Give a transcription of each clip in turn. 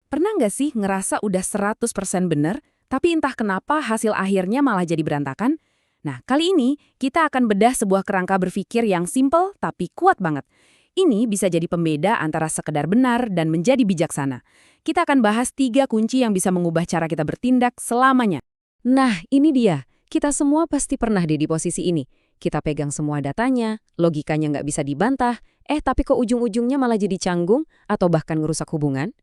Pernah nggak sih ngerasa udah 100% bener, tapi entah kenapa hasil akhirnya malah jadi berantakan? Nah, kali ini kita akan bedah sebuah kerangka berpikir yang simple tapi kuat banget. Ini bisa jadi pembeda antara sekedar benar dan menjadi bijaksana. Kita akan bahas 3 kunci yang bisa mengubah cara kita bertindak selamanya. Nah, ini dia. Kita semua pasti pernah di posisi ini. Kita pegang semua datanya, logikanya nggak bisa dibantah, tapi kok ujung-ujungnya malah jadi canggung atau bahkan ngerusak hubungan?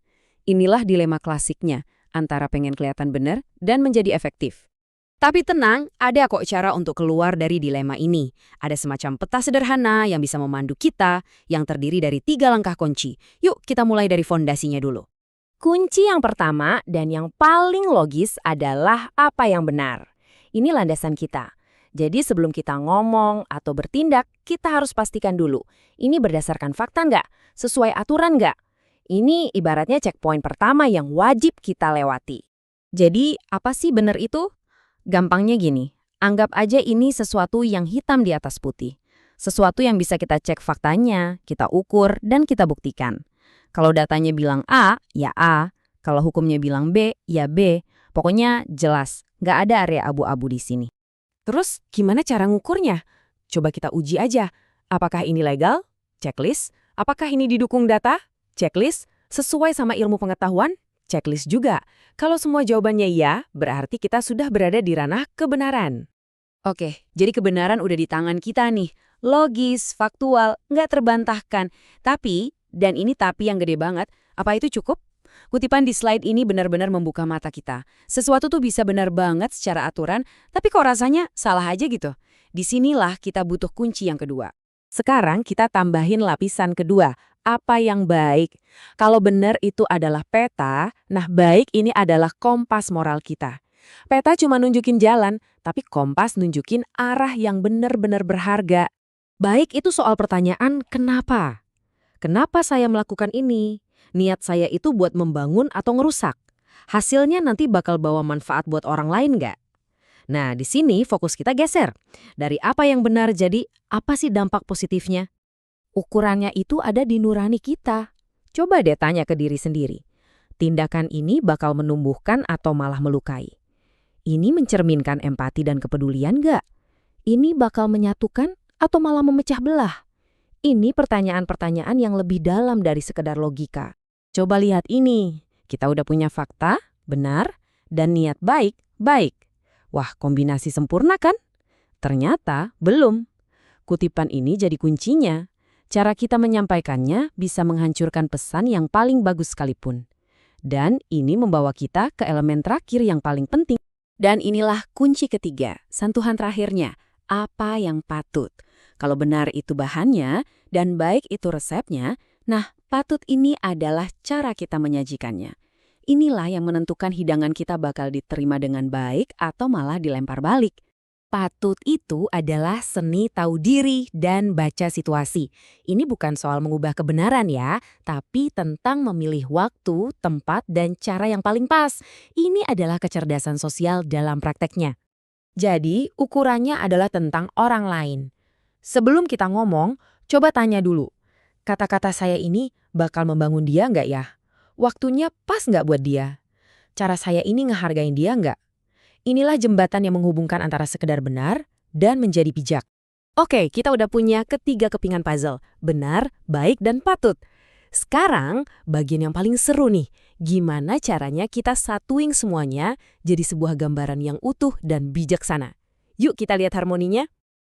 Inilah dilema klasiknya, antara pengen kelihatan benar dan menjadi efektif. Tapi tenang, ada kok cara untuk keluar dari dilema ini. Ada semacam peta sederhana yang bisa memandu kita, yang terdiri dari 3 langkah kunci. Yuk, kita mulai dari fondasinya dulu. Kunci yang pertama dan yang paling logis adalah apa yang benar. Ini landasan kita. Jadi sebelum kita ngomong atau bertindak, kita harus pastikan dulu. Ini berdasarkan fakta nggak? Sesuai aturan nggak? Ini ibaratnya checkpoint pertama yang wajib kita lewati. Jadi, apa sih benar itu? Gampangnya gini, anggap aja ini sesuatu yang hitam di atas putih. Sesuatu yang bisa kita cek faktanya, kita ukur, dan kita buktikan. Kalau datanya bilang A, ya A. Kalau hukumnya bilang B, ya B. Pokoknya jelas, nggak ada area abu-abu di sini. Terus, gimana cara ngukurnya? Coba kita uji aja. Apakah ini legal? Checklist. Apakah ini didukung data? Checklist. Sesuai sama ilmu pengetahuan? Checklist juga. Kalau semua jawabannya ya, berarti kita sudah berada di ranah kebenaran. Oke, jadi kebenaran udah di tangan kita nih. Logis, faktual, nggak terbantahkan. Tapi, dan ini tapi yang gede banget, apa itu cukup? Kutipan di slide ini benar-benar membuka mata kita. Sesuatu tuh bisa benar banget secara aturan, tapi kok rasanya salah aja gitu. Disinilah kita butuh kunci yang kedua. Sekarang kita tambahin lapisan kedua. Apa yang baik? Kalau benar itu adalah peta, nah baik ini adalah kompas moral kita. Peta cuma nunjukin jalan, tapi kompas nunjukin arah yang benar-benar berharga. Baik itu soal pertanyaan kenapa? Kenapa saya melakukan ini? Niat saya itu buat membangun atau ngerusak? Hasilnya nanti bakal bawa manfaat buat orang lain nggak? Nah, di sini fokus kita geser. Dari apa yang benar jadi apa sih dampak positifnya? Ukurannya itu ada di nurani kita. Coba deh tanya ke diri sendiri. Tindakan ini bakal menumbuhkan atau malah melukai? Ini mencerminkan empati dan kepedulian nggak? Ini bakal menyatukan atau malah memecah belah? Ini pertanyaan-pertanyaan yang lebih dalam dari sekedar logika. Coba lihat ini. Kita udah punya fakta, benar, dan niat baik, baik. Wah, kombinasi sempurna kan? Ternyata belum. Kutipan ini jadi kuncinya. Cara kita menyampaikannya bisa menghancurkan pesan yang paling bagus sekalipun. Dan ini membawa kita ke elemen terakhir yang paling penting. Dan inilah kunci ketiga, sentuhan terakhirnya. Apa yang patut? Kalau benar itu bahannya dan baik itu resepnya, nah patut ini adalah cara kita menyajikannya. Inilah yang menentukan hidangan kita bakal diterima dengan baik atau malah dilempar balik. Patut itu adalah seni tahu diri dan baca situasi. Ini bukan soal mengubah kebenaran ya, tapi tentang memilih waktu, tempat, dan cara yang paling pas. Ini adalah kecerdasan sosial dalam prakteknya. Jadi, ukurannya adalah tentang orang lain. Sebelum kita ngomong, coba tanya dulu. Kata-kata saya ini bakal membangun dia nggak ya? Waktunya pas nggak buat dia? Cara saya ini ngehargain dia nggak? Inilah jembatan yang menghubungkan antara sekedar benar dan menjadi bijak. Oke, kita udah punya ketiga kepingan puzzle. Benar, baik, dan patut. Sekarang, bagian yang paling seru nih. Gimana caranya kita satuin semuanya jadi sebuah gambaran yang utuh dan bijaksana. Yuk kita lihat harmoninya.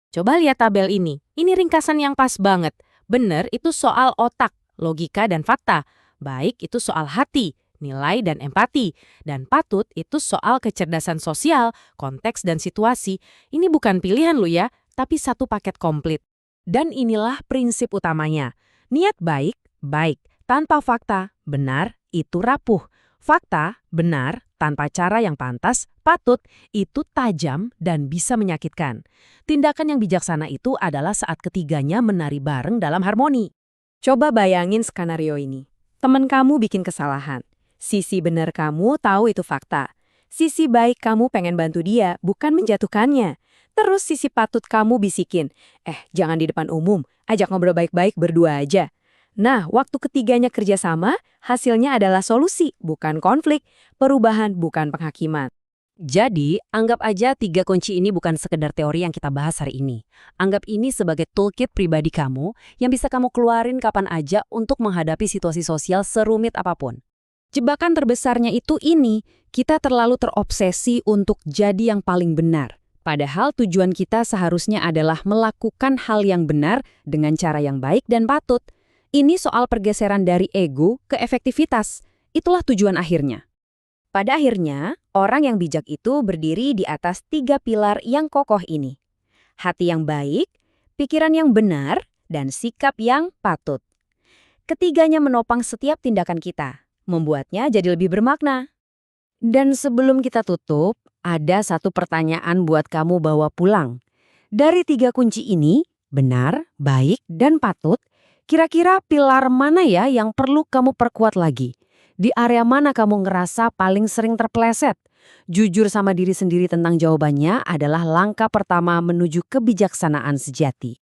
Coba lihat tabel ini. Ini ringkasan yang pas banget. Benar itu soal otak, logika, dan fakta. Baik itu soal hati, nilai, dan empati. Dan patut itu soal kecerdasan sosial, konteks, dan situasi. Ini bukan pilihan lu ya, tapi satu paket komplit. Dan inilah prinsip utamanya. Niat baik, baik. Tanpa fakta, benar, itu rapuh. Fakta, benar, tanpa cara yang pantas, patut, itu tajam dan bisa menyakitkan. Tindakan yang bijaksana itu adalah saat ketiganya menari bareng dalam harmoni. Coba bayangin skenario ini. Temen kamu bikin kesalahan. Sisi benar kamu tahu itu fakta. Sisi baik kamu pengen bantu dia, bukan menjatuhkannya. Terus sisi patut kamu bisikin, jangan di depan umum, ajak ngobrol baik-baik berdua aja. Nah, waktu ketiganya kerjasama, hasilnya adalah solusi, bukan konflik, perubahan, bukan penghakiman. Jadi, anggap aja 3 kunci ini bukan sekedar teori yang kita bahas hari ini. Anggap ini sebagai toolkit pribadi kamu yang bisa kamu keluarin kapan aja untuk menghadapi situasi sosial serumit apapun. Jebakan terbesarnya itu ini, kita terlalu terobsesi untuk jadi yang paling benar. Padahal tujuan kita seharusnya adalah melakukan hal yang benar dengan cara yang baik dan patut. Ini soal pergeseran dari ego ke efektivitas. Itulah tujuan akhirnya. Pada akhirnya, orang yang bijak itu berdiri di atas 3 pilar yang kokoh ini. Hati yang baik, pikiran yang benar, dan sikap yang patut. Ketiganya menopang setiap tindakan kita, membuatnya jadi lebih bermakna. Dan sebelum kita tutup, ada satu pertanyaan buat kamu bawa pulang. Dari 3 kunci ini, benar, baik, dan patut, kira-kira pilar mana ya yang perlu kamu perkuat lagi? Di area mana kamu ngerasa paling sering terpeleset? Jujur sama diri sendiri tentang jawabannya adalah langkah pertama menuju kebijaksanaan sejati.